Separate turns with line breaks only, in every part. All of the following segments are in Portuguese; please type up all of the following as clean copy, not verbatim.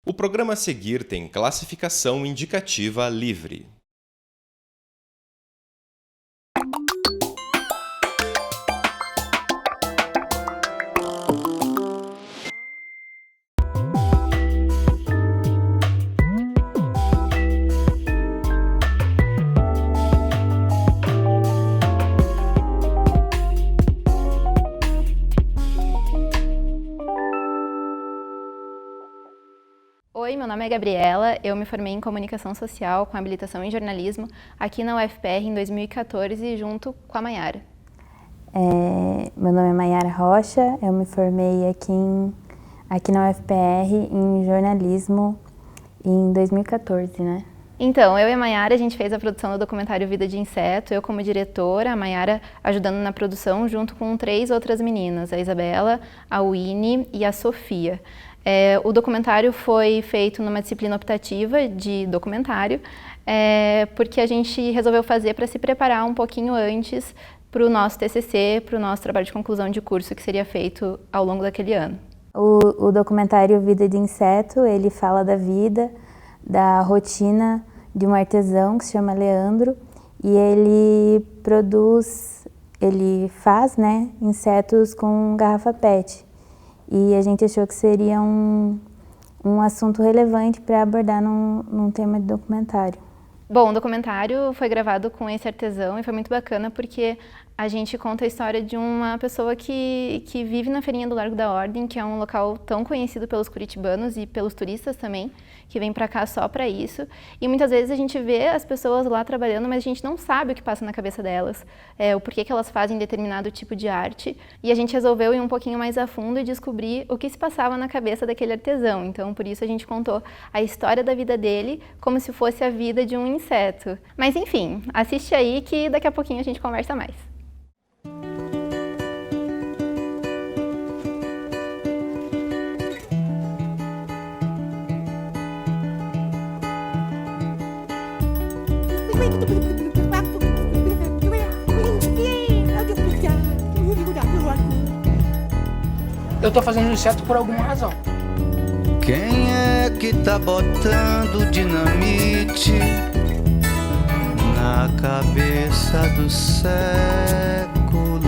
O programa a seguir tem classificação indicativa livre.
Oi, meu nome é Gabriela, eu me formei em Comunicação Social com habilitação em Jornalismo aqui na UFPR em 2014 junto com a Maiara.
Meu nome é Maiara Rocha, eu me formei aqui na UFPR em Jornalismo em 2014, né?
Então, eu e a Maiara, a gente fez a produção do documentário Vida de Inseto, eu como diretora, a Maiara ajudando na produção junto com 3 outras meninas, a Isabela, a Winnie e a Sofia. O documentário foi feito numa disciplina optativa de documentário, porque a gente resolveu fazer para se preparar um pouquinho antes para o nosso TCC, para o nosso trabalho de conclusão de curso que seria feito ao longo daquele ano.
O documentário Vida de Inseto, ele fala da vida, da rotina de um artesão que se chama Leandro e ele faz, né, insetos com garrafa PET. E a gente achou que seria um assunto relevante para abordar num tema de documentário.
Bom, o documentário foi gravado com esse artesão e foi muito bacana porque a gente conta a história de uma pessoa que vive na Feirinha do Largo da Ordem, que é um local tão conhecido pelos curitibanos e pelos turistas também, que vêm para cá só para isso. E muitas vezes a gente vê as pessoas lá trabalhando, mas a gente não sabe o que passa na cabeça delas, o porquê que elas fazem determinado tipo de arte. E a gente resolveu ir um pouquinho mais a fundo e descobrir o que se passava na cabeça daquele artesão. Então, por isso a gente contou a história da vida dele como se fosse a vida de um inseto. Mas enfim, assiste aí que daqui a pouquinho a gente conversa mais.
Eu tô fazendo um inseto por alguma razão.
Quem é que tá botando dinamite na cabeça do século?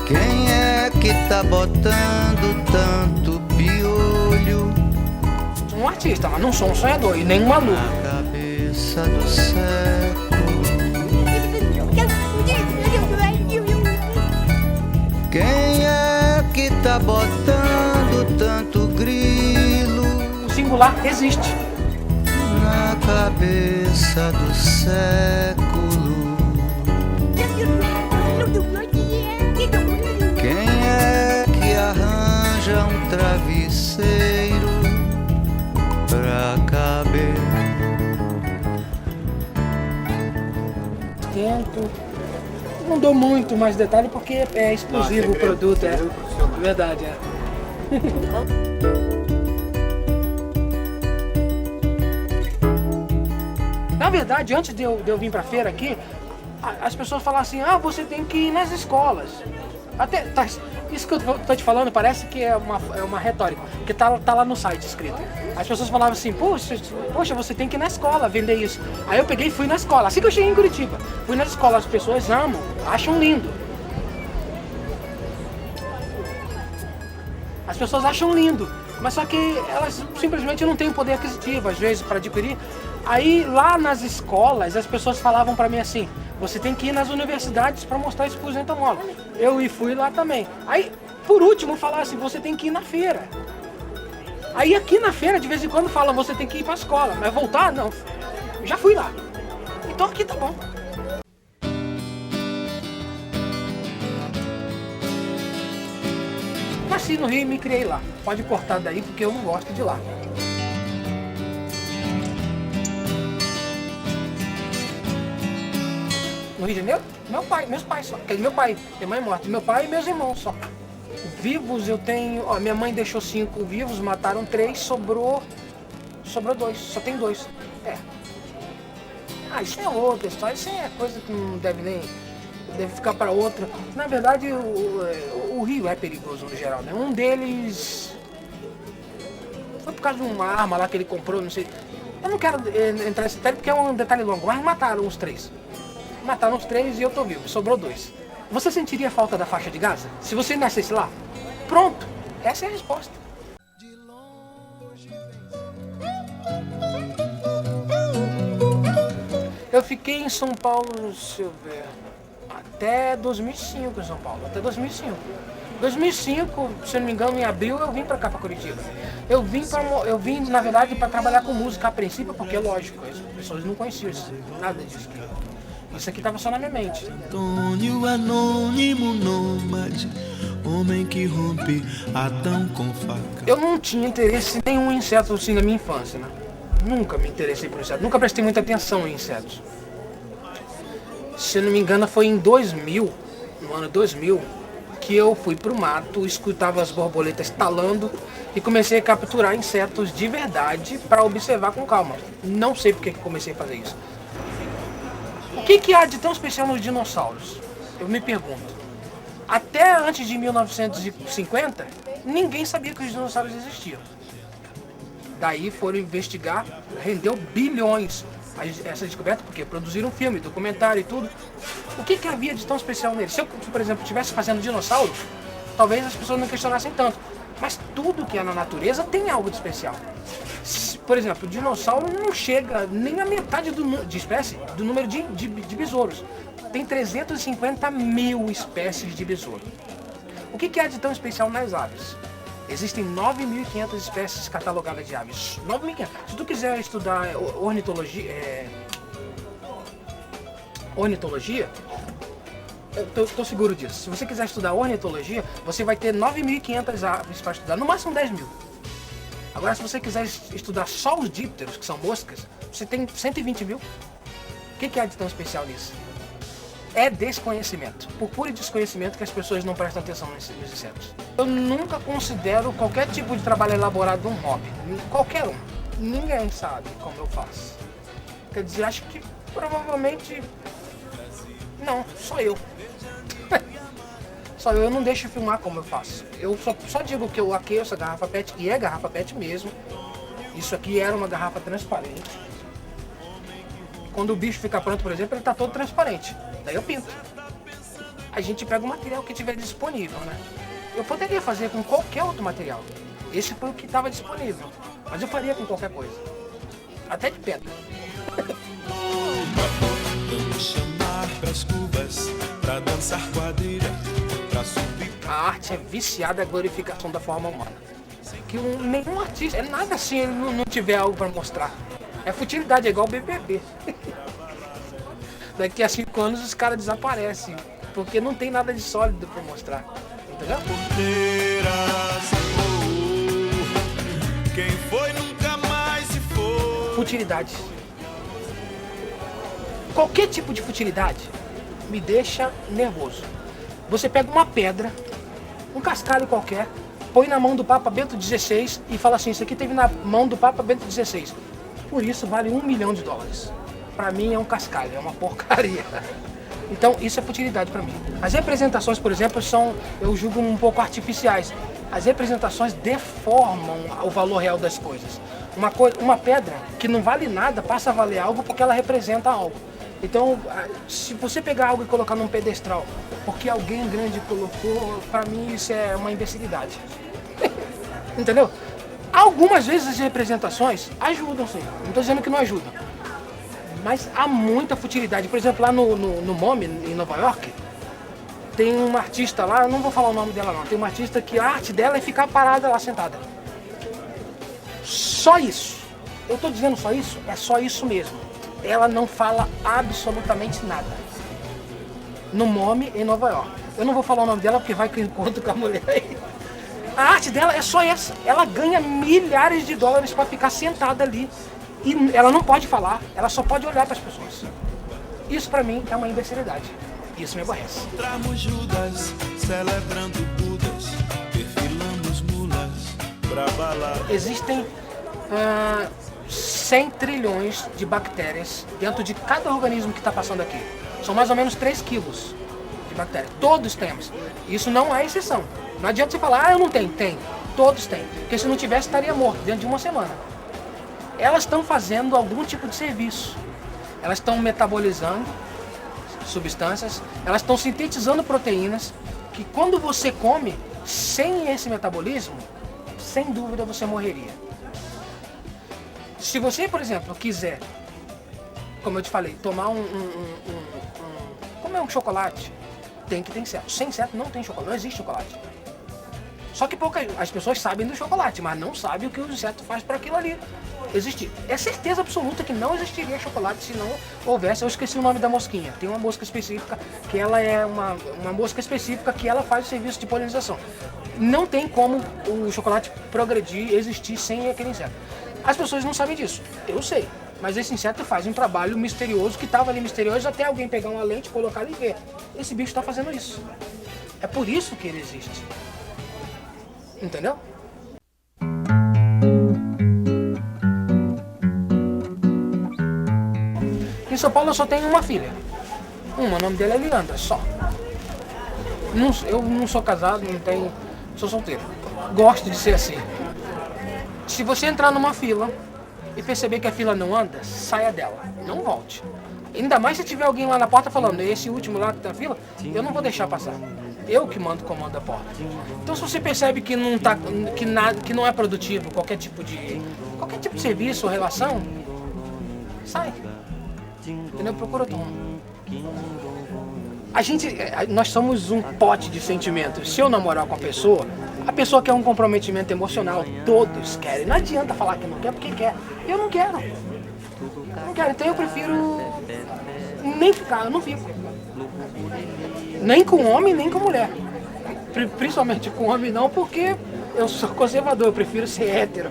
Quem é que tá botando tanto piolho?
Sou um artista, mas não sou um sonhador e nem um maluco.
Na cabeça do século. Quem é que tá botando tanto grilo?
O singular existe.
Na cabeça do século. Quem é que arranja um travesseiro pra caber?
Tento. Não dou muito mais detalhe porque é exclusivo o produto, é verdade, é. Na verdade, antes de eu vir pra feira aqui, as pessoas falavam assim, você tem que ir nas escolas. Até, isso que eu tô te falando parece que é uma retórica, porque tá lá no site escrito. As pessoas falavam assim, poxa, você tem que ir na escola vender isso. Aí eu peguei e fui na escola, assim que eu cheguei em Curitiba. Fui na escola, as pessoas amam, acham lindo. As pessoas acham lindo, mas só que elas simplesmente não têm o poder aquisitivo, às vezes, para adquirir. Aí lá nas escolas, as pessoas falavam para mim assim, você tem que ir nas universidades para mostrar isso pros entomólogos. Eu fui lá também. Aí, por último, falaram assim, você tem que ir na feira. Aí aqui na feira, de vez em quando, falam, você tem que ir para a escola, mas voltar, não. Eu já fui lá. Então aqui tá bom. Nasci no Rio e me criei lá. Pode cortar daí, porque eu não gosto de lá. No Rio de Janeiro, meus pais só. Quer dizer, meu pai, tem mãe morta. Meu pai e meus irmãos só. Vivos eu tenho, minha mãe deixou 5 vivos, mataram 3, sobrou 2, só tem 2. Isso é outra história, isso é coisa que não deve nem... deve ficar para outra. Na verdade, o Rio é perigoso no geral, né? Um deles foi por causa de uma arma lá que ele comprou, não sei. Eu não quero entrar nesse detalhe porque é um detalhe longo, mas mataram os 3. Mataram os 3 e eu tô vivo, sobrou 2. Você sentiria falta da faixa de Gaza? Se você nascesse lá? Pronto, essa é a resposta. Eu fiquei em São Paulo, deixa eu ver, até 2005 em São Paulo, até 2005. 2005, se eu não me engano, em abril, eu vim pra cá, pra Curitiba. Eu vim na verdade, para trabalhar com música a princípio, porque, lógico, as pessoas não conheciam nada disso. Isso aqui tava só na minha mente.
Antônio anônimo nômade, homem que rompe Adão com faca.
Eu não tinha interesse em nenhum inseto assim na minha infância, né? Nunca me interessei por insetos, nunca prestei muita atenção em insetos. Se eu não me engano, foi em 2000, no ano 2000, que eu fui pro mato, escutava as borboletas talando e comecei a capturar insetos de verdade para observar com calma. Não sei por que comecei a fazer isso. O que há de tão especial nos dinossauros? Eu me pergunto. Até antes de 1950, ninguém sabia que os dinossauros existiam. Daí foram investigar, rendeu bilhões essa descoberta, porque produziram filme, documentário e tudo. O que havia de tão especial nele? Se eu, por exemplo, estivesse fazendo dinossauro, talvez as pessoas não questionassem tanto. Mas tudo que é na natureza tem algo de especial. Por exemplo, o dinossauro não chega nem a metade de espécie do número de besouros. Tem 350 mil espécies de besouro. O que há de tão especial nas aves? Existem 9.500 espécies catalogadas de aves. 9.500. Se tu quiser estudar ornitologia, eu tô seguro disso. Se você quiser estudar ornitologia, você vai ter 9.500 aves para estudar, no máximo 10 mil. Agora, se você quiser estudar só os dípteros, que são moscas, você tem 120 mil. O que há de tão especial nisso? É desconhecimento. Por puro desconhecimento que as pessoas não prestam atenção nos insetos. Eu nunca considero qualquer tipo de trabalho elaborado um hobby. Qualquer um. Ninguém sabe como eu faço. Quer dizer, acho que provavelmente... Não, só eu. Só eu não deixo filmar como eu faço. Eu só digo que eu aqueço a garrafa PET, e é garrafa PET mesmo. Isso aqui era uma garrafa transparente. Quando o bicho fica pronto, por exemplo, ele tá todo transparente. Daí eu pinto. A gente pega o material que tiver disponível, né? Eu poderia fazer com qualquer outro material. Esse foi o que estava disponível. Mas eu faria com qualquer coisa. Até de pedra.
Vamos chamar pras cubas, pra dançar quadrilha, pra subir.
A arte é viciada à glorificação da forma humana. Que nenhum artista, é nada assim, ele não tiver algo para mostrar. É futilidade, é igual o BBB. Daqui a 5 anos os caras desaparecem, porque não tem nada de sólido para mostrar. Entendeu?
Quem foi nunca mais se foi.
Futilidade. Qualquer tipo de futilidade me deixa nervoso. Você pega uma pedra, um cascalho qualquer, põe na mão do Papa Bento XVI e fala assim, isso aqui teve na mão do Papa Bento XVI. Por isso vale $1 milhão. Pra mim é um cascalho, é uma porcaria. Então isso é futilidade pra mim. As representações, por exemplo, eu julgo um pouco artificiais. As representações deformam o valor real das coisas. Uma pedra que não vale nada passa a valer algo porque ela representa algo. Então, se você pegar algo e colocar num pedestral porque alguém grande colocou, pra mim isso é uma imbecilidade. Entendeu? Algumas vezes as representações ajudam, sim. Não estou dizendo que não ajudam. Mas há muita futilidade. Por exemplo, lá no MoMA, em Nova York, tem uma artista lá, eu não vou falar o nome dela não, tem uma artista que a arte dela é ficar parada lá sentada. Só isso. Eu estou dizendo só isso? É só isso mesmo. Ela não fala absolutamente nada. No MoMA, em Nova York. Eu não vou falar o nome dela porque vai que eu encontro com a mulher aí. A arte dela é só essa. Ela ganha milhares de dólares para ficar sentada ali. E ela não pode falar, ela só pode olhar para as pessoas. Isso para mim é uma imbecilidade. Isso me aborrece.
Encontramos Judas, celebrando Budas, perfilamos mulas pra balada.
Existem 100 trilhões de bactérias dentro de cada organismo que está passando aqui. São mais ou menos 3 quilos. de bactéria. Todos temos. Isso não é exceção. Não adianta você falar, eu não tenho. Tem. Todos têm. Porque se não tivesse, estaria morto dentro de uma semana. Elas estão fazendo algum tipo de serviço. Elas estão metabolizando substâncias, elas estão sintetizando proteínas que quando você come, sem esse metabolismo, sem dúvida você morreria. Se você, por exemplo, quiser, como eu te falei, tomar comer um chocolate, tem que ter inseto. Sem inseto não tem chocolate, não existe chocolate. Só que as pessoas sabem do chocolate, mas não sabem o que o inseto faz para aquilo ali existir. É certeza absoluta que não existiria chocolate se não houvesse. Eu esqueci o nome da mosquinha. Tem uma mosca específica que ela é uma mosca específica que ela faz o serviço de polinização. Não tem como o chocolate progredir, existir sem aquele inseto. As pessoas não sabem disso. Eu sei. Mas esse inseto faz um trabalho misterioso que estava ali misterioso até alguém pegar uma lente, colocar e ver. Esse bicho está fazendo isso. É por isso que ele existe. Entendeu? Em São Paulo eu só tenho uma filha. O nome dela é Leandra, só. Eu não sou casado, não tenho. Sou solteiro. Gosto de ser assim. Se você entrar numa fila e perceber que a fila não anda, saia dela. Não volte. Ainda mais se tiver alguém lá na porta falando, esse último lá que tá na fila, eu não vou deixar passar. Eu que comando a porta. Então se você percebe que não é produtivo qualquer tipo de serviço ou relação, sai. Entendeu? Procura outro rumo. Nós somos um pote de sentimentos. Se eu namorar com a pessoa quer um comprometimento emocional. Todos querem. Não adianta falar que não quer porque quer. Eu não quero. Não quero. Então eu prefiro nem ficar. Eu não fico. Nem com homem, nem com mulher. Principalmente com homem não, porque eu sou conservador. Eu prefiro ser hétero.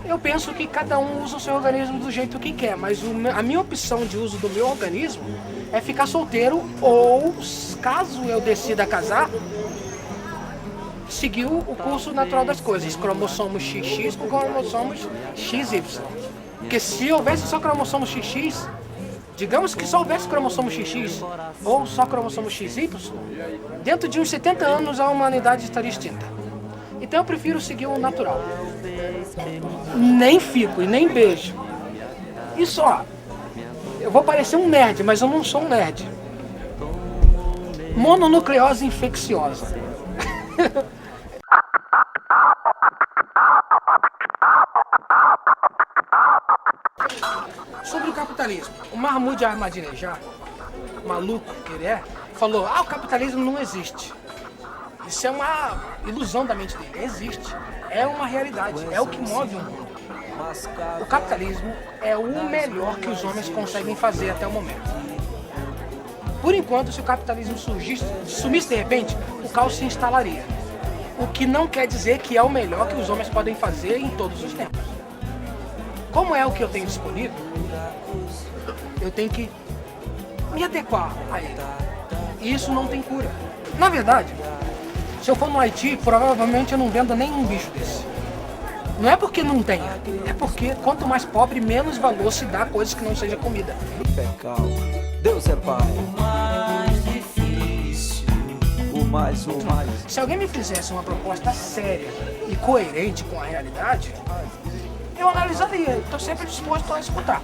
Eu penso que cada um usa o seu organismo do jeito que quer, mas a minha opção de uso do meu organismo é ficar solteiro ou, caso eu decida casar, seguir o curso natural das coisas, cromossomos XX com cromossomos XY. Porque se houvesse só cromossomo XX, digamos que só houvesse cromossomo XX ou só cromossomo XY, dentro de uns 70 anos a humanidade estaria extinta. Então eu prefiro seguir o natural. Nem fico e nem beijo. E só, eu vou parecer um nerd, mas eu não sou um nerd. Mononucleose infecciosa. Sobre o capitalismo, o Mahmoud Ahmadinejad, maluco que ele é, falou, o capitalismo não existe. Isso é uma ilusão da mente dele. Existe. É uma realidade. É o que move o mundo. O capitalismo é o melhor que os homens conseguem fazer até o momento. Por enquanto, se o capitalismo sumisse de repente, o caos se instalaria. O que não quer dizer que é o melhor que os homens podem fazer em todos os tempos. Como é o que eu tenho disponível, eu tenho que me adequar a ele. E isso não tem cura. Na verdade, se eu for no Haiti, provavelmente eu não vendo nenhum bicho desse. Não é porque não tenha, é porque quanto mais pobre, menos valor se dá a coisas que não seja comida.
Deus é Pai. O mais difícil, o mais.
Se alguém me fizesse uma proposta séria e coerente com a realidade, eu analisaria. Estou sempre disposto a escutar.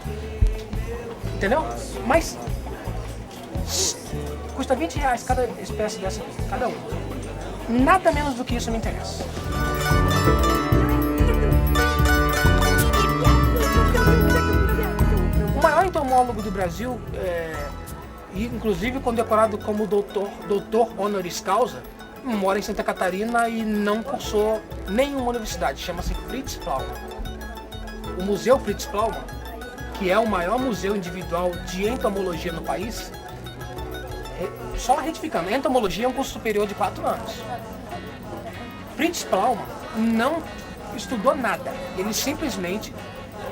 Entendeu? Mas custa R$20 cada espécie dessa aqui, cada um. Nada menos do que isso me interessa. O maior entomólogo do Brasil, inclusive condecorado como doutor honoris causa, mora em Santa Catarina e não cursou nenhuma universidade. Chama-se Fritz Plaumann. O Museu Fritz Plaumann, que é o maior museu individual de entomologia no país, só retificando, a entomologia é um curso superior de 4 anos. Fritz Plaumann não estudou nada. Ele simplesmente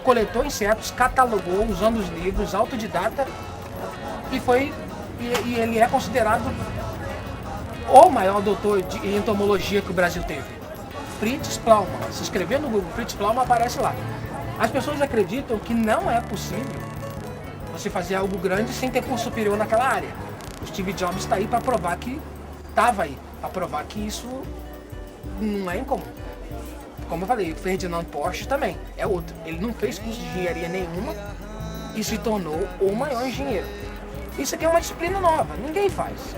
coletou insetos, catalogou usando os livros, autodidata, e ele é considerado o maior doutor de entomologia que o Brasil teve. Fritz Plaumann. Se escrever no Google Fritz Plaumann, aparece lá. As pessoas acreditam que não é possível você fazer algo grande sem ter curso superior naquela área. O Steve Jobs está aí para provar que estava aí, para provar que isso não é incomum. Como eu falei, o Ferdinand Porsche também é outro. Ele não fez curso de engenharia nenhuma e se tornou o maior engenheiro. Isso aqui é uma disciplina nova, ninguém faz.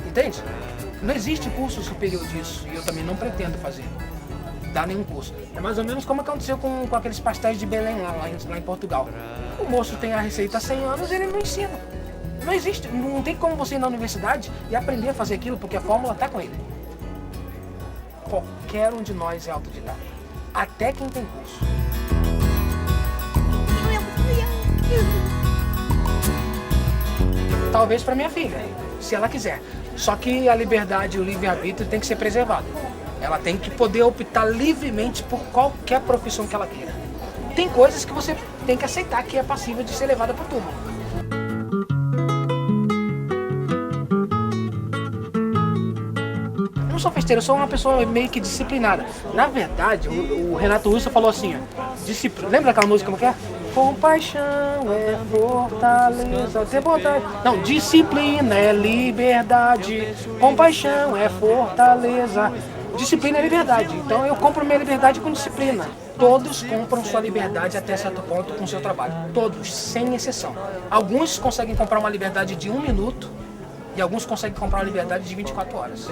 Entende? Não existe curso superior disso e eu também não pretendo fazer. Dar nenhum curso. É mais ou menos como aconteceu com aqueles pastéis de Belém lá em Portugal. O moço tem a receita há 100 anos e ele não ensina. Não existe, não tem como você ir na universidade e aprender a fazer aquilo porque a fórmula está com ele. Qualquer um de nós é autodidata. Até quem tem curso. Talvez para minha filha, se ela quiser. Só que a liberdade e o livre-arbítrio tem que ser preservado. Ela tem que poder optar livremente por qualquer profissão que ela queira. Tem coisas que você tem que aceitar que é passível de ser levada para o túmulo. Eu não sou festeiro, eu sou uma pessoa meio que disciplinada. Na verdade, o Renato Russo falou assim, ó, disciplina. Lembra daquela música como que é? Compaixão é fortaleza. Não, disciplina é liberdade. Compaixão é fortaleza. Disciplina é liberdade. Então eu compro minha liberdade com disciplina. Todos compram sua liberdade até certo ponto com seu trabalho. Todos, sem exceção. Alguns conseguem comprar uma liberdade de 1 minuto e alguns conseguem comprar uma liberdade de 24 horas.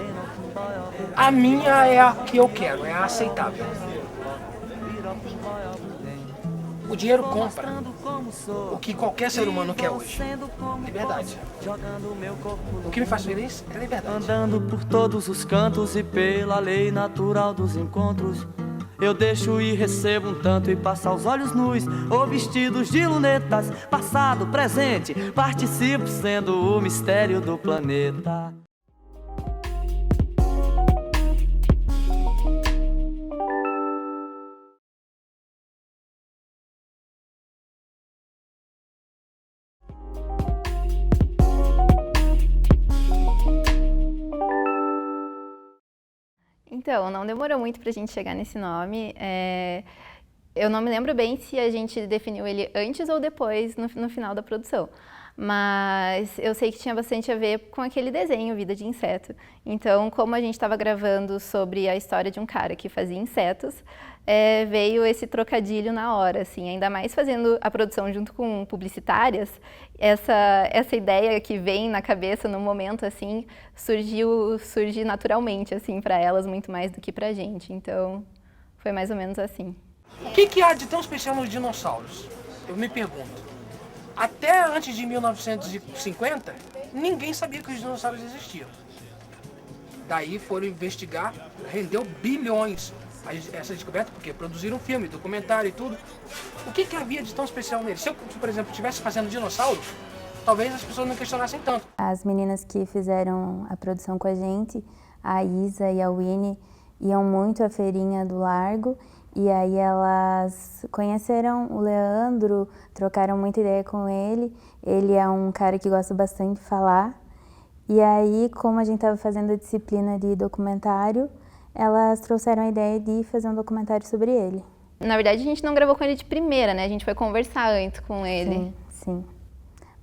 A minha é a que eu quero, é a aceitável. O dinheiro compra o que qualquer ser humano quer hoje. Liberdade. O que me faz feliz é liberdade.
Andando por todos os cantos e pela lei natural dos encontros, eu deixo e recebo um tanto e passo aos olhos nus ou vestidos de lunetas. Passado, presente, participo sendo o mistério do planeta.
Então, não demorou muito pra gente chegar nesse nome. Eu não me lembro bem se a gente definiu ele antes ou depois, no final da produção. Mas eu sei que tinha bastante a ver com aquele desenho, Vida de Inseto. Então, como a gente estava gravando sobre a história de um cara que fazia insetos, veio esse trocadilho na hora, assim, ainda mais fazendo a produção junto com publicitárias, essa ideia que vem na cabeça no momento, assim, surge naturalmente, assim, para elas muito mais do que pra gente. Então, foi mais ou menos assim.
O que há de tão especial nos dinossauros? Eu me pergunto. Até antes de 1950, ninguém sabia que os dinossauros existiam. Daí foram investigar, rendeu bilhões essa descoberta, porque produziram filme, documentário e tudo. O que havia de tão especial neles? Se eu, por exemplo, estivesse fazendo dinossauro, talvez as pessoas não questionassem tanto.
As meninas que fizeram a produção com a gente, a Isa e a Winnie, iam muito à feirinha do Largo. E aí elas conheceram o Leandro, trocaram muita ideia com ele. Ele é um cara que gosta bastante de falar. E aí, como a gente estava fazendo a disciplina de documentário, elas trouxeram a ideia de fazer um documentário sobre ele.
Na verdade, a gente não gravou com ele de primeira, né? A gente foi conversar antes com ele.
Sim, sim.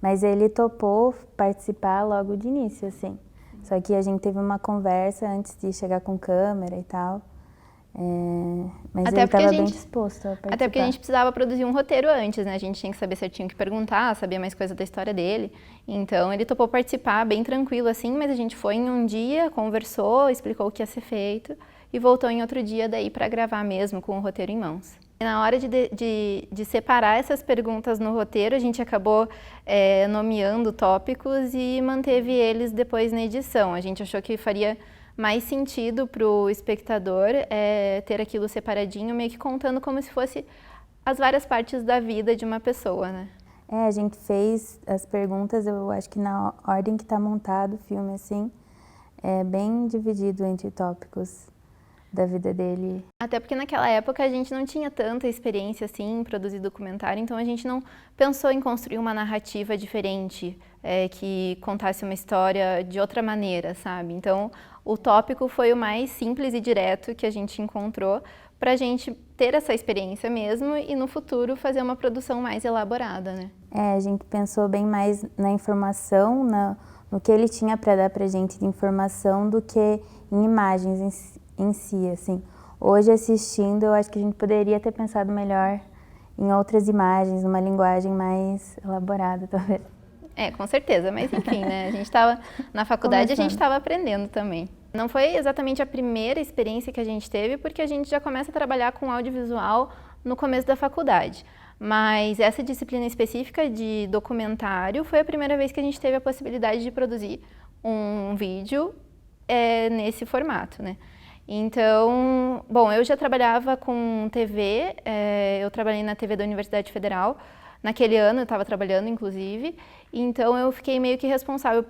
Mas ele topou participar logo de início, assim. Só que a gente teve uma conversa antes de chegar com câmera e tal. Mas ele estava bem disposto a participar.
Até porque a gente precisava produzir um roteiro antes, né? A gente tinha que saber certinho o que perguntar, saber mais coisa da história dele. Então ele topou participar bem tranquilo assim, mas a gente foi em um dia, conversou, explicou o que ia ser feito e voltou em outro dia daí para gravar mesmo com o roteiro em mãos. E na hora de separar essas perguntas no roteiro, a gente acabou nomeando tópicos e manteve eles depois na edição. A gente achou que faria mais sentido para o espectador ter aquilo separadinho, meio que contando como se fosse as várias partes da vida de uma pessoa, né?
A gente fez as perguntas, eu acho que na ordem que está montado o filme, assim, é bem dividido entre tópicos da vida dele.
Até porque naquela época a gente não tinha tanta experiência assim em produzir documentário, então a gente não pensou em construir uma narrativa diferente, que contasse uma história de outra maneira, sabe? Então o tópico foi o mais simples e direto que a gente encontrou para a gente ter essa experiência mesmo e no futuro fazer uma produção mais elaborada, né?
A gente pensou bem mais na informação, no no que ele tinha para dar pra gente de informação do que em imagens em si, assim. Hoje, assistindo, eu acho que a gente poderia ter pensado melhor em outras imagens, numa linguagem mais elaborada, talvez.
Com certeza, mas enfim, né? A gente estava na faculdade, a gente estava aprendendo também. Não foi exatamente a primeira experiência que a gente teve, porque a gente já começa a trabalhar com audiovisual no começo da faculdade. Mas essa disciplina específica de documentário foi a primeira vez que a gente teve a possibilidade de produzir um vídeo nesse formato, né? Então, bom, eu já trabalhava com TV, eu trabalhei na TV da Universidade Federal. Naquele ano eu estava trabalhando, inclusive, então eu fiquei meio que responsável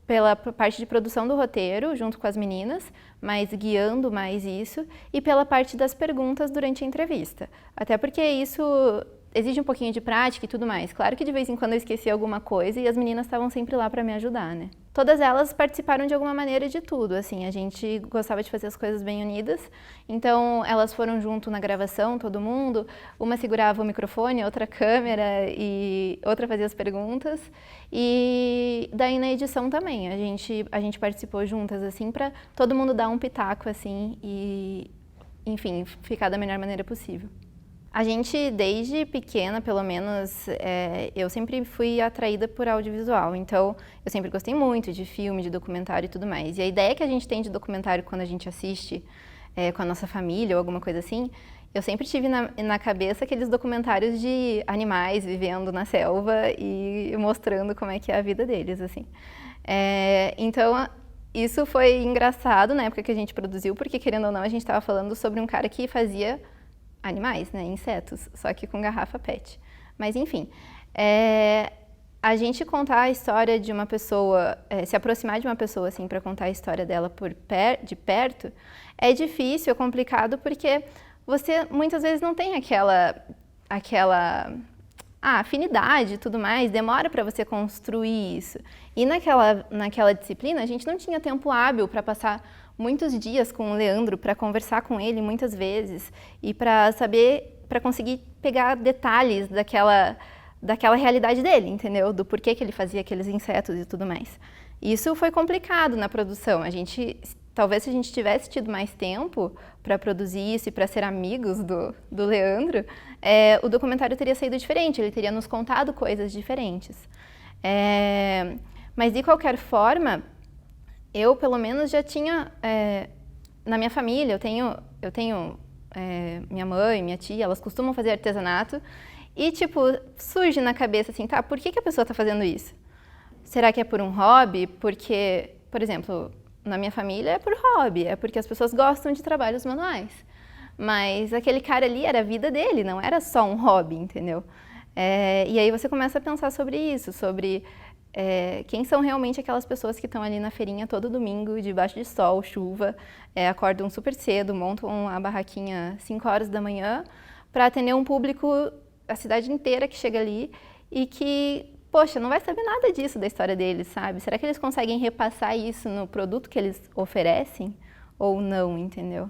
pela parte de produção do roteiro, junto com as meninas, mas guiando mais isso, e pela parte das perguntas durante a entrevista. Até porque isso exige um pouquinho de prática e tudo mais. Claro que de vez em quando eu esquecia alguma coisa e as meninas estavam sempre lá para me ajudar, né? Todas elas participaram de alguma maneira de tudo, assim, a gente gostava de fazer as coisas bem unidas, então elas foram junto na gravação, todo mundo, uma segurava o microfone, outra a câmera e outra fazia as perguntas, e daí na edição também, a gente participou juntas, assim, para todo mundo dar um pitaco, assim, e, enfim, ficar da melhor maneira possível. A gente, desde pequena, pelo menos, eu sempre fui atraída por audiovisual, então eu sempre gostei muito de filme, de documentário e tudo mais. E a ideia que a gente tem de documentário quando a gente assiste com a nossa família ou alguma coisa assim, eu sempre tive na cabeça aqueles documentários de animais vivendo na selva e mostrando como é que é a vida deles, assim. Então, isso foi engraçado na época que a gente produziu, porque, querendo ou não, a gente estava falando sobre um cara que fazia animais, né, insetos, só que com garrafa PET. Mas, enfim, a gente contar a história de uma pessoa, se aproximar de uma pessoa, assim, para contar a história dela de perto, é difícil, é complicado, porque você muitas vezes não tem aquela afinidade e tudo mais, demora para você construir isso. E naquela disciplina, a gente não tinha tempo hábil para passar muitos dias com o Leandro, para conversar com ele muitas vezes e para conseguir pegar detalhes daquela realidade dele, entendeu? Do porquê que ele fazia aqueles insetos e tudo mais. Isso foi complicado na produção. Talvez se a gente tivesse tido mais tempo para produzir isso e para ser amigos do Leandro, o documentário teria saído diferente, ele teria nos contado coisas diferentes. Mas, de qualquer forma, eu, pelo menos, já tinha, na minha família, eu tenho minha mãe, minha tia, elas costumam fazer artesanato e, tipo, surge na cabeça assim, tá, por que a pessoa está fazendo isso? Será que é por um hobby? Porque, por exemplo, na minha família é por hobby, é porque as pessoas gostam de trabalhos manuais. Mas aquele cara ali era a vida dele, não era só um hobby, entendeu? E aí você começa a pensar sobre isso, sobre quem são realmente aquelas pessoas que estão ali na feirinha todo domingo, debaixo de sol, chuva, acordam super cedo, montam a barraquinha 5 horas da manhã para atender um público, a cidade inteira que chega ali e que, poxa, não vai saber nada disso da história deles, sabe? Será que eles conseguem repassar isso no produto que eles oferecem ou não, entendeu?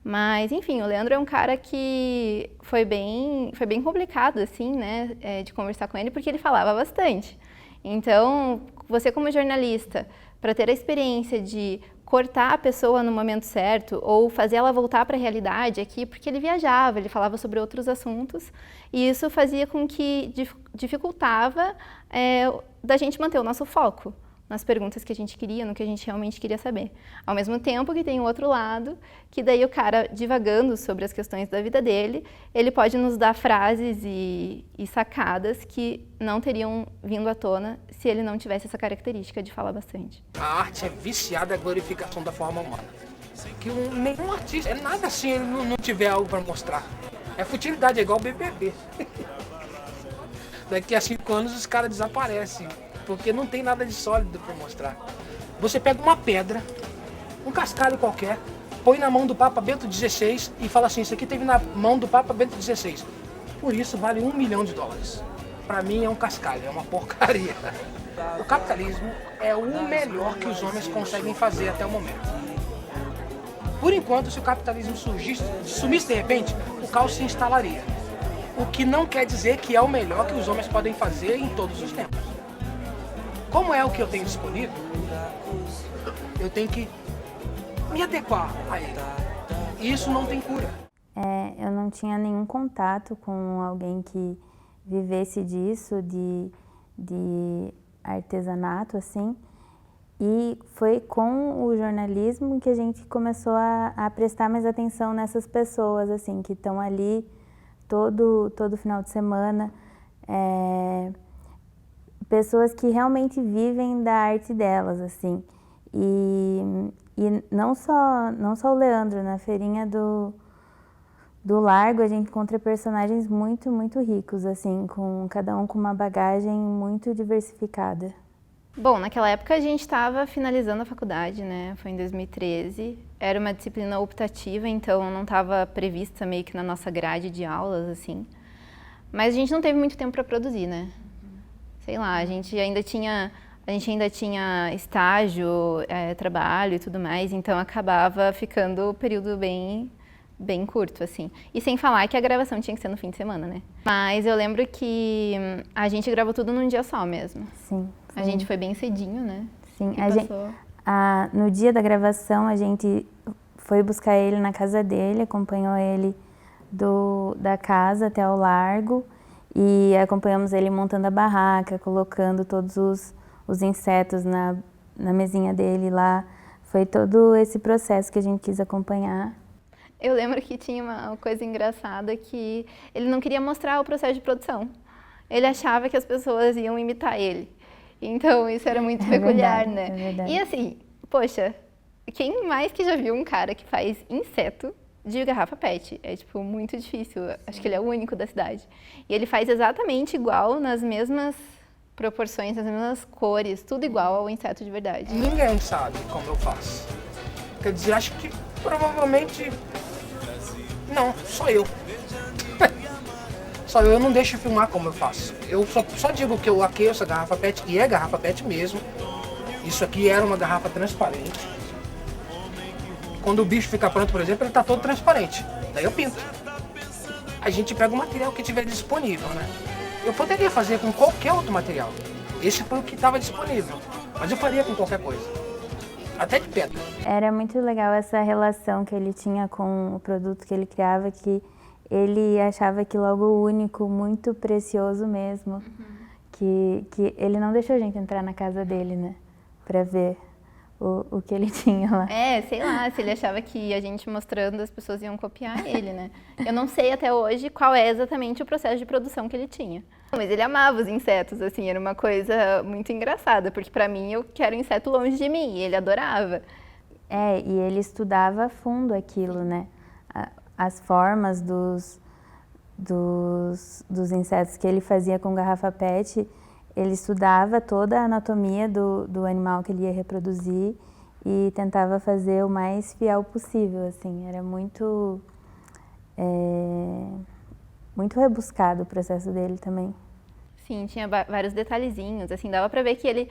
Mas, enfim, o Leandro é um cara que foi bem complicado, assim, né, de conversar com ele, porque ele falava bastante. Então, você como jornalista, para ter a experiência de cortar a pessoa no momento certo ou fazer ela voltar para a realidade aqui, porque ele viajava, ele falava sobre outros assuntos, e isso fazia com que dificultava da gente manter o nosso foco nas perguntas que a gente queria, no que a gente realmente queria saber. Ao mesmo tempo que tem o outro lado, que daí o cara divagando sobre as questões da vida dele, ele pode nos dar frases e sacadas que não teriam vindo à tona se ele não tivesse essa característica de falar bastante.
A arte é viciada à glorificação da forma humana. Que nenhum artista, nada assim, ele não tiver algo para mostrar. É futilidade, é igual o BBB. Daqui a 5 anos os caras desaparecem. Porque não tem nada de sólido para mostrar. Você pega uma pedra, um cascalho qualquer, põe na mão do Papa Bento XVI e fala assim, isso aqui teve na mão do Papa Bento XVI. Por isso vale $1 milhão. Para mim é um cascalho, é uma porcaria. O capitalismo é o melhor que os homens conseguem fazer até o momento. Por enquanto, se o capitalismo sumisse de repente, o caos se instalaria. O que não quer dizer que é o melhor que os homens podem fazer em todos os tempos. Como é o que eu tenho disponível, eu tenho que me adequar a ele. E isso não tem cura.
Eu não tinha nenhum contato com alguém que vivesse disso, de artesanato, assim. E foi com o jornalismo que a gente começou a prestar mais atenção nessas pessoas, assim, que estão ali todo final de semana. Pessoas que realmente vivem da arte delas, assim. E não só o Leandro, na feirinha do Largo a gente encontra personagens muito, muito ricos, assim, cada um com uma bagagem muito diversificada.
Bom, naquela época a gente estava finalizando a faculdade, né? Foi em 2013. Era uma disciplina optativa, então não estava prevista meio que na nossa grade de aulas, assim. Mas a gente não teve muito tempo para produzir, né? Sei lá, a gente ainda tinha estágio, trabalho e tudo mais, então acabava ficando o período bem curto, assim. E sem falar que a gravação tinha que ser no fim de semana, né? Mas eu lembro que a gente gravou tudo num dia só mesmo.
Sim.
A gente foi bem cedinho, né?
Sim,
E
no dia da gravação a gente foi buscar ele na casa dele, acompanhou ele da casa até o largo e acompanhamos ele montando a barraca, colocando todos os insetos na mesinha dele lá. Foi todo esse processo que a gente quis acompanhar.
Eu lembro que tinha uma coisa engraçada que ele não queria mostrar o processo de produção. Ele achava que as pessoas iam imitar ele. Então, isso era muito peculiar,
verdade,
né?
É verdade.
E assim, poxa, quem mais que já viu um cara que faz inseto de garrafa PET? É, tipo, muito difícil. Acho que ele é o único da cidade. E ele faz exatamente igual, nas mesmas proporções, nas mesmas cores, tudo igual ao inseto de verdade.
Ninguém sabe como eu faço. Quer dizer, acho que provavelmente... Não, só eu. Só eu não deixo filmar como eu faço. Eu só digo que eu aqueço a garrafa PET, e é garrafa PET mesmo. Isso aqui era uma garrafa transparente. Quando o bicho fica pronto, por exemplo, ele está todo transparente. Daí eu pinto. A gente pega o material que tiver disponível, né? Eu poderia fazer com qualquer outro material. Esse foi o que estava disponível. Mas eu faria com qualquer coisa. Até de pedra.
Era muito legal essa relação que ele tinha com o produto que ele criava, que ele achava aquilo algo único, muito precioso mesmo. Que ele não deixou a gente entrar na casa dele, né? Pra ver o que ele tinha lá.
Sei lá, se ele achava que a gente mostrando as pessoas iam copiar ele, né? Eu não sei até hoje qual é exatamente o processo de produção que ele tinha. Mas ele amava os insetos, assim, era uma coisa muito engraçada, porque pra mim eu quero inseto longe de mim, e ele adorava.
E ele estudava a fundo aquilo, né? As formas dos insetos que ele fazia com garrafa PET, ele estudava toda a anatomia do animal que ele ia reproduzir e tentava fazer o mais fiel possível, assim. Era muito rebuscado o processo dele também.
Sim, tinha vários detalhezinhos, assim, dava pra ver que ele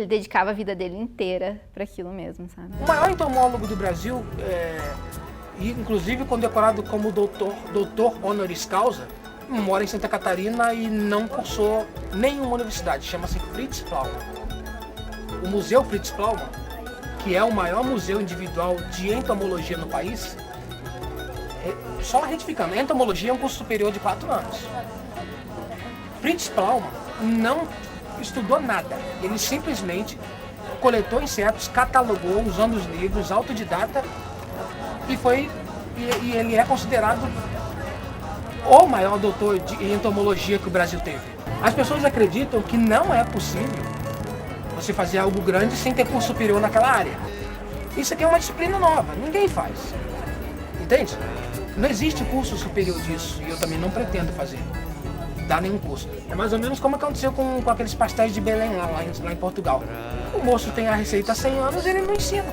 dedicava a vida dele inteira pra aquilo mesmo, sabe?
O maior entomólogo do Brasil, e inclusive condecorado como doutor honoris causa, mora em Santa Catarina e não cursou nenhuma universidade, chama-se Fritz Plaumann. O Museu Fritz Plaumann, que é o maior museu individual de entomologia no país, só retificando, entomologia é um curso superior de 4 anos. Fritz Plaumann não estudou nada, ele simplesmente coletou insetos, catalogou usando os livros, autodidata, e ele é considerado o maior doutor de entomologia que o Brasil teve. As pessoas acreditam que não é possível você fazer algo grande sem ter curso superior naquela área. Isso aqui é uma disciplina nova, ninguém faz. Entende? Não existe curso superior disso e eu também não pretendo fazer. Dar nenhum curso. É mais ou menos como aconteceu com aqueles pastéis de Belém lá em Portugal. O moço tem a receita há 100 anos e ele não ensina.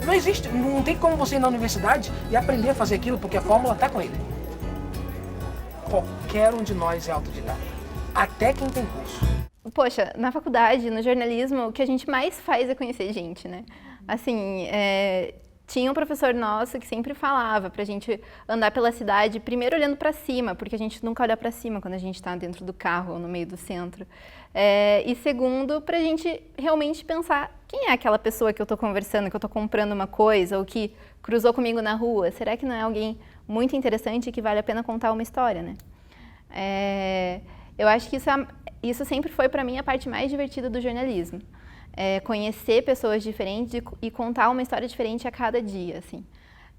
Não existe, não tem como você ir na universidade e aprender a fazer aquilo porque a fórmula está com ele. Qualquer um de nós é autodidata, até quem tem curso.
Poxa, na faculdade, no jornalismo, o que a gente mais faz é conhecer gente, né? Assim, tinha um professor nosso que sempre falava pra gente andar pela cidade, primeiro olhando pra cima, porque a gente nunca olha pra cima quando a gente tá dentro do carro ou no meio do centro. E segundo, pra gente realmente pensar quem é aquela pessoa que eu tô conversando, que eu tô comprando uma coisa, ou que cruzou comigo na rua. Será que não é alguém muito interessante e que vale a pena contar uma história, né? Eu acho que isso sempre foi pra mim a parte mais divertida do jornalismo. Conhecer pessoas diferentes e contar uma história diferente a cada dia, assim.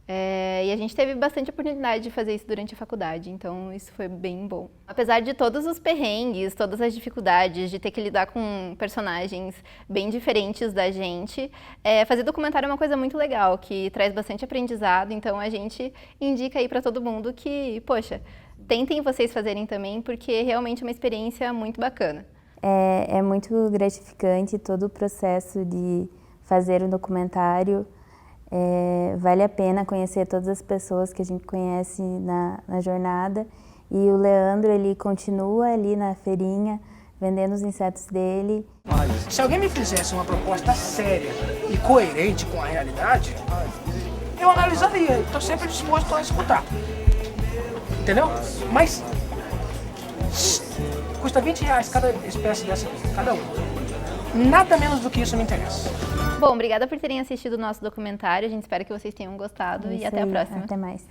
E a gente teve bastante oportunidade de fazer isso durante a faculdade, então isso foi bem bom. Apesar de todos os perrengues, todas as dificuldades, de ter que lidar com personagens bem diferentes da gente, fazer documentário é uma coisa muito legal, que traz bastante aprendizado, então a gente indica aí para todo mundo que, poxa, tentem vocês fazerem também, porque é realmente uma experiência muito bacana.
É muito gratificante todo o processo de fazer um documentário. Vale a pena conhecer todas as pessoas que a gente conhece na jornada. E o Leandro, ele continua ali na feirinha, vendendo os insetos dele.
Se alguém me fizesse uma proposta séria e coerente com a realidade, eu analisaria. Estou sempre disposto a escutar. Entendeu? Mas custa R$20 cada espécie dessa aqui, cada um. Nada menos do que isso me interessa.
Bom, obrigada por terem assistido o nosso documentário. A gente espera que vocês tenham gostado e até a próxima.
Até mais.